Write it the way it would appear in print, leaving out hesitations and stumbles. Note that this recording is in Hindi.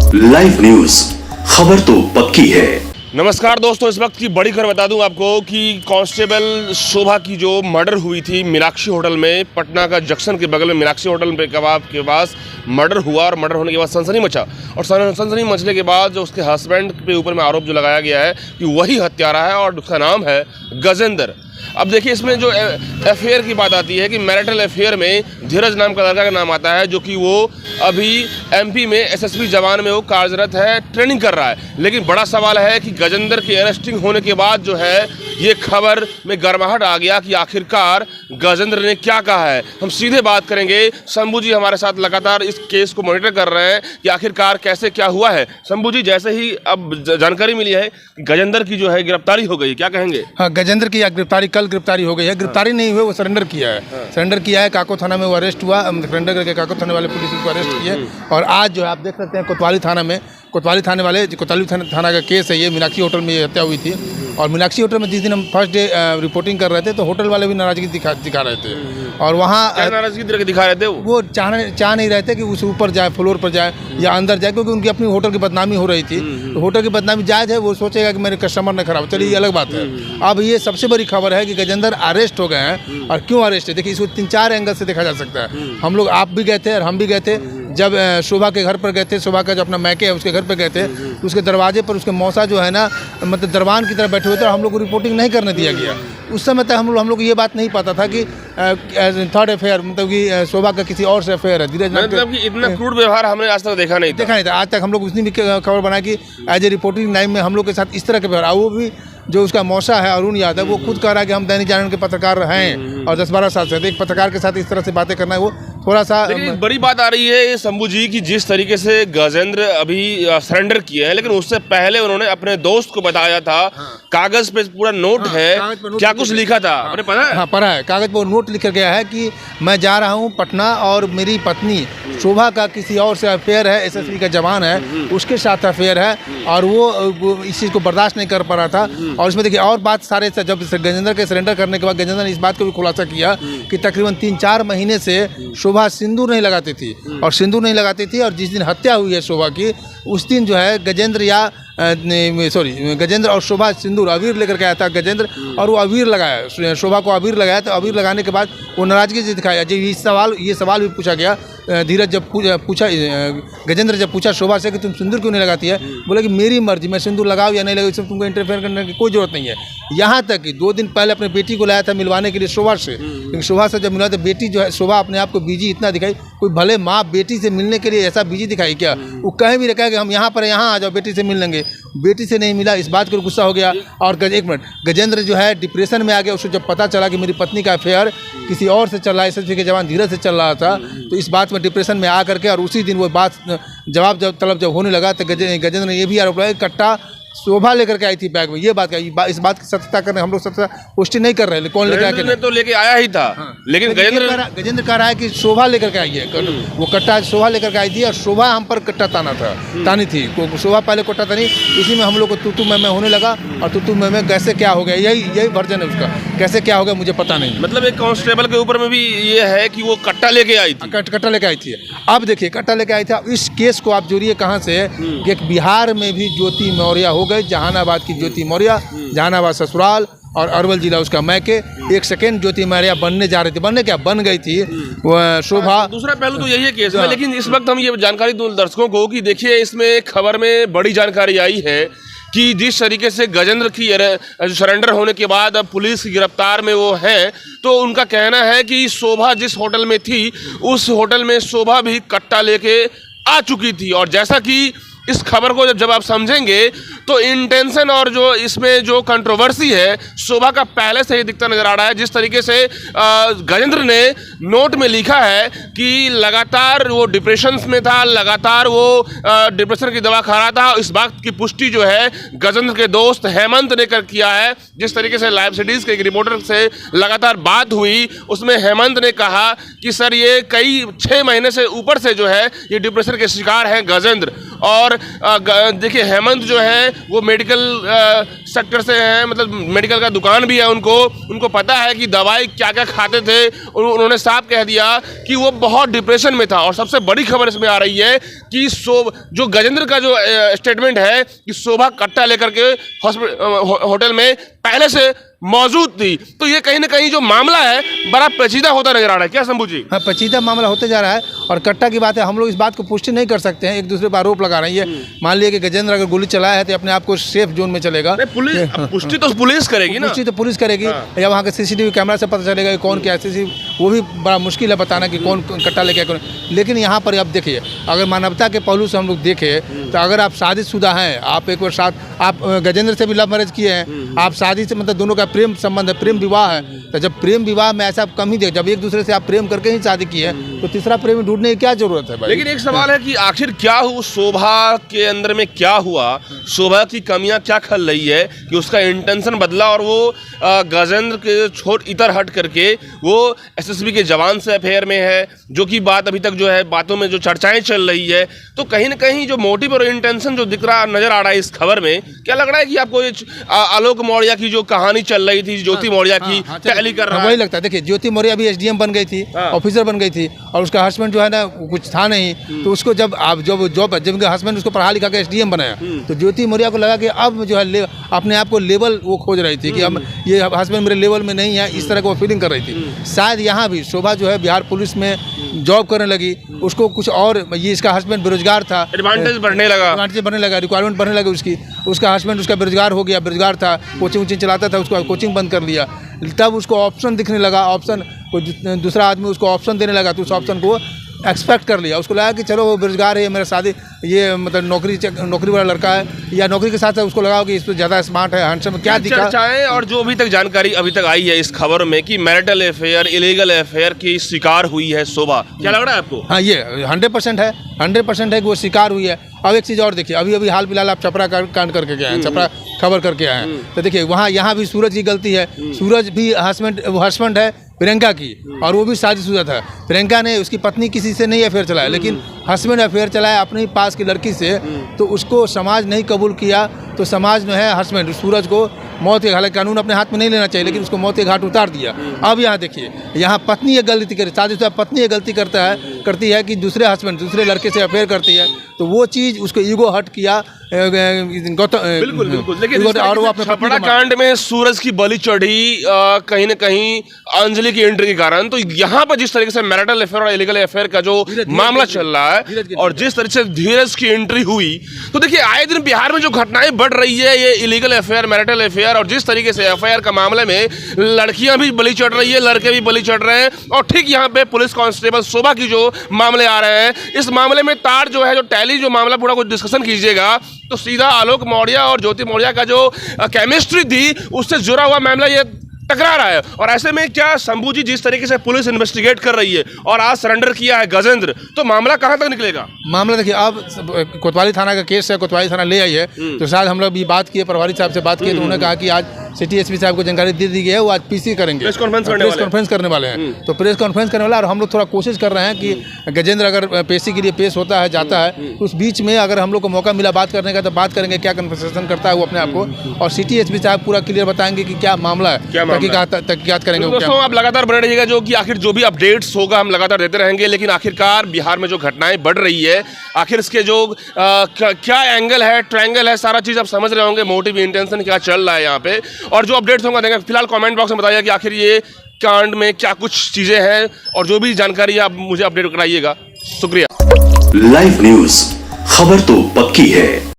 लाइव न्यूज, खबर तो पक्की है। नमस्कार दोस्तों, इस वक्त की बड़ी खबर बता दूं आपको कि कांस्टेबल शोभा की जो मर्डर हुई थी मीनाक्षी होटल में, पटना का जंक्शन के बगल में मीनाक्षी होटल पे कबाब के पास मर्डर हुआ और मर्डर होने के बाद सनसनी मचा। और सनसनी मचने के बाद जो उसके हस्बैंड के ऊपर में आरोप जो लगाया गया है कि वही हत्यारा है और उसका नाम है गजेंद्र। अब देखिए, इसमें जो अफेयर की बात आती है कि मैरिटल अफेयर में धीरज नाम का लड़का का नाम आता है, जो कि वो अभी एमपी में एसएसबी जवान में वो कार्यरत है, ट्रेनिंग कर रहा है। लेकिन बड़ा सवाल है कि गजेंद्र के अरेस्टिंग होने के बाद जो है ये खबर में गर्माहट आ गया कि आखिरकार गजेंद्र ने क्या कहा है। हम सीधे बात करेंगे, शंभू जी हमारे साथ लगातार इस केस को मॉनिटर कर रहे हैं कि आखिरकार कैसे क्या हुआ है। शंभू जी, जैसे ही अब जानकारी मिली है कि गजेंद्र की जो है गिरफ्तारी हो गई, क्या कहेंगे? हाँ, गजेंद्र की गिरफ्तारी, कल गिरफ्तारी हो गई है। गिरफ्तारी नहीं हुई, वो सरेंडर किया है। सरेंडर किया है, काको थाना में वो अरेस्ट हुआ। सरेंडर करके काको थाने वाले पुलिस उसको अरेस्ट किए। और आज जो है आप देख सकते हैं कोतवाली थाना का केस है ये। मीनाक्षी होटल में ये हत्या हुई थी। और मीनाक्षी होटल में जिस दिन हम फर्स्ट डे रिपोर्टिंग कर रहे थे तो होटल वाले भी नाराजगी दिखा रहे थे। और वहाँ नाराजगी दिखा रहे थे, वो चाह नहीं रहे थे कि उस ऊपर जाए, फ्लोर पर जाए या अंदर जाए, क्योंकि उनकी अपनी होटल की बदनामी हो रही थी। तो होटल की बदनामी जायज़ है, वो सोचेगा कि मेरे कस्टमर ने खराब, चलिए ये अलग बात है। अब ये सबसे बड़ी खबर है कि गजेंद्र अरेस्ट हो गए हैं। और क्यों अरेस्ट है, देखिए इसको 3-4 एंगल से देखा जा सकता है। हम लोग, आप भी गए थे और हम भी गए थे, जब शोभा के घर पर गए थे, शोभा का जो अपना मैके है उसके घर पर गए थे, तो उसके दरवाजे पर उसके मौसा जो है ना, मतलब दरबान की तरह बैठे हुए थे और हम लोग को रिपोर्टिंग नहीं करने दिया गया। उस समय तक हम लोग को ये बात नहीं पता था कि थर्ड अफेयर, मतलब कि शोभा का किसी और से अफेयर है। धीरज, मतलब कि इतना क्रूड व्यवहार हमने आज तक देखा नहीं था। आज तक हम लोग उसने भी खबर बनाई कि एज ए रिपोर्टिंग लाइन में हम लोग के साथ इस तरह के व्यवहार। वो भी जो उसका मौसा है अरुण यादव, वो खुद कह रहा है कि हम दैनिक जागरण के पत्रकार हैं और 10-12 साल से एक पत्रकार के साथ इस तरह से बातें करना है, वो थोड़ा सा। लेकिन बड़ी बात आ रही है शंभू जी की, जिस तरीके से गजेंद्र अभी सरेंडर किए हैं, लेकिन उससे पहले उन्होंने अपने दोस्त को बताया था। कागज पे पूरा नोट है, क्या कुछ लिखा था आपने पढ़ा है? हाँ, पढ़ा है। कागज पर नोट लिखा गया है कि मैं जा रहा हूँ पटना और मेरी पत्नी शोभा का किसी और से अफेयर है, एसएसबी का जवान है, उसके साथ अफेयर है और वो इस चीज़ को बर्दाश्त नहीं कर पा रहा था। और इसमें देखिए और बात सारे से, जब गजेंद्र के सरेंडर करने के बाद गजेंद्र ने इस बात को भी खुलासा किया कि तकरीबन 3-4 महीने से शोभा सिंदूर नहीं लगाती थी और सिंदूर नहीं लगाती थी। और जिस दिन हत्या हुई है शोभा की, उस दिन जो है गजेंद्र और शोभा सिंदूर, अबीर लेकर के आया था गजेंद्र, और वो अबीर लगाया, शोभा को अबीर लगाया। तो अबीर लगाने के बाद वो नाराजगी से दिखाया। जब ये सवाल भी पूछा गया, धीरज जब पूछा, गजेंद्र जब पूछा शोभा से कि तुम सिंदूर क्यों नहीं लगाती है, बोले कि मेरी मर्जी, मैं सिंदूर लगाऊँ या नहीं लगाऊँ, इसमें तुमको इंटरफेयर करने की कोई जरूरत नहीं है। यहाँ तक कि 2 दिन पहले अपनी बेटी को लाया था मिलवाने के लिए शोभा से, लेकिन शोभा से जब मिला तो बेटी जो है, शोभा अपने आप को बिजी इतना दिखाई। कोई भले माँ बेटी से मिलने के लिए ऐसा बिजी दिखाई क्या? वो कहीं भी रखा कि हम यहाँ पर यहाँ आ जाओ, बेटी से मिल लेंगे, बेटी से नहीं मिला। इस बात को गुस्सा हो गया। और एक मिनट, गजेंद्र जो है डिप्रेशन में आ गया। उसको जब पता चला कि मेरी पत्नी का अफेयर किसी और से चल रहा है, एसएसबी के जवान धीरज से चल रहा था, तो इस बात में डिप्रेशन में आ करके, और उसी दिन वो बात जवाब जब होने लगा तो गजेंद्र ने ये भी आरोप लगाया, कट्टा शोभा लेकर के आई थी बैग में। ये बात इस बात की सत्यता करने हम लोग सत्यता पुष्टि नहीं कर रहे हैं। कौन लेकर आया? तो लेके आया ही था। हाँ। लेकिन गजेंद्र कह रहा है कि शोभा लेकर के आई है। वो कट्टा शोभा लेकर के आई थी और शोभा हम पर कट्टा तानी थी। शोभा पहले कट्टा तानी, इसी में हम लोग को तू मैं होने लगा। और तू मैं कैसे क्या हो गया, यही वर्जन है उसका। कैसे क्या हो गया मुझे पता नहीं। मतलब एक कांस्टेबल के ऊपर में भी ये है कि वो कट्टा लेके आई थी। कट्टा लेके आई थी। अब देखिए, कट्टा लेके आई थी। अब इस केस को आप जोड़िए कहाँ से, कि एक बिहार में भी ज्योति मौर्य हो गई, जहानाबाद की ज्योति मौर्य, जहानाबाद ससुराल और अरवल जिला उसका मैके। एक सेकेंड ज्योति मौर्य बनने जा रही थी, बन गई थी शोभा। दूसरा पहलू तो यही है केस में। लेकिन इस वक्त हम ये जानकारी दूं दर्शकों को कि देखिए, इसमें खबर में बड़ी जानकारी आई है कि जिस तरीके से गजेंद्र की सरेंडर होने के बाद अब पुलिस की गिरफ्तार में वो हैं, तो उनका कहना है कि शोभा जिस होटल में थी, उस होटल में शोभा भी कट्टा लेके आ चुकी थी। और जैसा कि इस खबर को जब आप समझेंगे तो इंटेंशन और जो इसमें जो कंट्रोवर्सी है शोभा का पहले से ही दिखता नजर आ रहा है। जिस तरीके से गजेंद्र ने नोट में लिखा है कि लगातार वो डिप्रेशन में था, लगातार वो डिप्रेशन की दवा खा रहा था। इस बात की पुष्टि जो है गजेंद्र के दोस्त हेमंत ने किया है। जिस तरीके से लाइव सिटीज के एक रिपोर्टर से लगातार बात हुई, उसमें हेमंत ने कहा कि सर ये 6 महीने से ऊपर से जो है ये डिप्रेशन के शिकार हैं गजेंद्र। और देखिए हेमंत जो है वो मेडिकल सेक्टर से हैं, मतलब मेडिकल का दुकान भी है उनको पता है कि दवाई क्या क्या खाते थे। उन्होंने साफ कह दिया कि वो बहुत डिप्रेशन में था। और सबसे बड़ी खबर इसमें आ रही है कि जो गजेंद्र का जो स्टेटमेंट है कि शोभा कट्टा लेकर के होटल में पहले से मौजूद थी, तो ये कहीं ना कहीं जो मामला है बड़ा पेचीदा होता नजर आ रहा है। क्या शंभू जी? हाँ, पेचीदा मामला होते जा रहा है। और कट्टा की बात है, हम लोग इस बात को पुष्टि नहीं कर सकते हैं, एक दूसरे पर आरोप लगा रहे हैं। ये मान लिया कि गजेंद्र अगर गोली चलाया है तो अपने आप को सेफ जोन में चलेगा। पुलिस पुष्टि तो पुलिस करेगी ना, पुष्टि तो पुलिस करेगी। या वहाँ के सीसीटीवी कैमरा से पता चलेगा कि कौन क्या सीसीटीवी, वो भी बड़ा मुश्किल है बताना कि कौन कट्टा लेके कौन। लेकिन यहाँ पर आप देखिए, अगर मानवता के पहलू से हम लोग देखें तो अगर आप शादीशुदा हैं, आप एक बार साथ आप गजेंद्र से भी लव मैरिज किए हैं, आप शादी से मतलब दोनों का प्रेम संबंध है, प्रेम विवाह है, तो जब प्रेम विवाह में ऐसा कम ही जब एक दूसरे से आप प्रेम करके ही शादी की है तो तीसरा प्रेम ढूंढने की क्या जरूरत है भाई? लेकिन एक सवाल है कि आखिर क्या हुआ, शोभा के अंदर में क्या हुआ, शोभा की कमियां क्या खल रही है कि उसका इंटेंशन बदला और वो गजेंद्र के छोड़ इतर हट करके वो एसएसबी के जवान से अफेयर में है, जो कि बात अभी तक जो है बातों में जो चर्चाएं चल रही है। तो कहीं ना कहीं जो मोटिव और इंटेंशन जो दिख रहा नजर आ रहा है इस खबर में, क्या लग रहा है कि आपको आलोक मौर्य की जो कहानी चल रही थी, ज्योति मौर्य की टैली कर रहा है? वही लगता है। देखिए, ज्योति मौर्य अभी एसडीएम बन गई थी, ऑफिसर बन गई थी, और उसका हस्बैंड जो है ना कुछ था नहीं, तो उसको जब उनका हस्बैंड उसको पढ़ा लिखा के एसडीएम बनाया, तो ज्योति मौर्य को लगा कि अब जो है अपने आप को लेवल वो खोज रही थी कि अब ये हस्बैंड मेरे लेवल में नहीं है, इस तरह को फीलिंग कर रही थी। शायद यहाँ भी शोभा जो है बिहार पुलिस में जॉब करने लगी, उसको कुछ और, ये इसका हस्बैंड बेरोजगार था, एडवांटेज बढ़ने लगा, रिक्वायरमेंट बढ़ने लगा उसका हस्बैंड उसका बेरोजगार हो गया, बेरोजगार था, कोचिंग चलाता था, उसको कोचिंग बंद कर लिया। तब उसको ऑप्शन दिखने लगा, ऑप्शन दूसरा आदमी उसको ऑप्शन देने लगा, तो उस ऑप्शन को एक्सपेक्ट कर लिया। उसको लगा कि चलो वो बेरोजगार है, मेरा शादी ये मतलब नौकरी वाला लड़का है, या नौकरी के साथ उसको लगा कि इससे ज़्यादा स्मार्ट है, हैंडसम, क्या दिखा। चर्चाएं और जो अभी तक जानकारी अभी तक आई है इस खबर में कि मैरिटल अफेयर, इलीगल अफेयर की शिकार हुई है शोभा, क्या लग रहा है आपको? हाँ, ये 100% है, 100% है कि वो शिकार हुई है। अब एक चीज़ और देखिए, अभी हाल फिलहाल आप छपरा कांड करके गए हैं, छपरा खबर करके आए हैं, तो देखिए वहाँ यहाँ भी सूरज की गलती है। सूरज भी हस्बैंड है प्रियंका की, और वो भी शादीशुदा था। प्रियंका ने उसकी पत्नी किसी से नहीं अफेयर चलाया, लेकिन हस्बैंड अफेयर चलाया अपने पास की लड़की से, तो उसको समाज नहीं कबूल किया। तो समाज में है हस्बैंड सूरज को मौत के घाट, कानून अपने हाथ में नहीं लेना चाहिए, लेकिन उसको मौत के घाट उतार दिया। अब यहाँ देखिए, यहाँ पत्नी ये गलती करे, शादीशुदा पत्नी ये गलती करती है कि दूसरे लड़के से अफेयर करती है, तो वो चीज़ उसको ईगो हट किया गौतम। बिल्कुल। लेकिन और वो अपने छपरा कांड में सूरज की बलि चढ़ी कहीं न कहीं अंजलि की एंट्री के कारण। तो यहाँ पर जिस तरीके से मैरिटल अफेयर और इलीगल अफेयर का जो मामला चल रहा है और जिस तरीके से धीरज की एंट्री हुई, तो देखिए आए दिन बिहार में जो घटनाएं बढ़ रही है, ये इलीगल अफेयर, मैरिटल अफेयर, और जिस तरीके से एफआईआर का मामले में लड़कियां भी बलि चढ़ रही है, लड़के भी बलि चढ़ रहे हैं। और ठीक यहाँ पे पुलिस कांस्टेबल शोभा की जो मामले आ रहे हैं, इस मामले में तार जो है, जो टैली जो मामला पूरा कुछ डिस्कशन कीजिएगा तो सीधा आलोक मौर्य और ज्योति मौर्य का जो केमिस्ट्री थी उससे जुड़ा हुआ मामला ये टकरा रहा है। और ऐसे में क्या शंभू जी, जिस तरीके से पुलिस इन्वेस्टिगेट कर रही है और आज सरेंडर किया है गजेंद्र, तो मामला कहां तक निकलेगा? मामला देखिए, अब कोतवाली थाना का केस है, कोतवाली थाना ले आई है, तो शायद हम लोग भी बात किए, प्रभारी साहब से बात किए, तो उन्होंने कहा कि आज सिटी एसपी साहब को जानकारी दे दी गई है, वो आज पीसी करेंगे, प्रेस कॉन्फ्रेंस करने वाले हैं। तो प्रेस कॉन्फ्रेंस करने वाला, और हम लोग थोड़ा कोशिश कर रहे हैं कि गजेंद्र अगर पेशी के लिए पेश होता है, जाता है, तो उस बीच में अगर हम लोग को मौका मिला बात करने का तो बात करेंगे, क्या कन्वर्सेशन करता है वो अपने आप को, और सिटी एसपी साहब पूरा क्लियर बताएंगे कि क्या मामला है, तहकीकात करेंगे। दोस्तों, आप लगातार बने रहिएगा, जो कि आखिर जो भी अपडेट्स होगा हम लगातार देते रहेंगे। लेकिन आखिरकार बिहार में जो घटनाएं बढ़ रही है, आखिर इसके जो क्या एंगल है, ट्रायंगल है, सारा चीज़ आप समझ रहे होंगे, मोटिव इंटेंशन क्या चल रहा है यहाँ पे, और जो अपडेट्स होंगे देंगे। फिलहाल कमेंट बॉक्स में बताइए कि आखिर ये कांड में क्या कुछ चीज़ें हैं, और जो भी जानकारी है आप मुझे अपडेट कराइएगा। शुक्रिया। लाइव न्यूज, खबर तो पक्की है।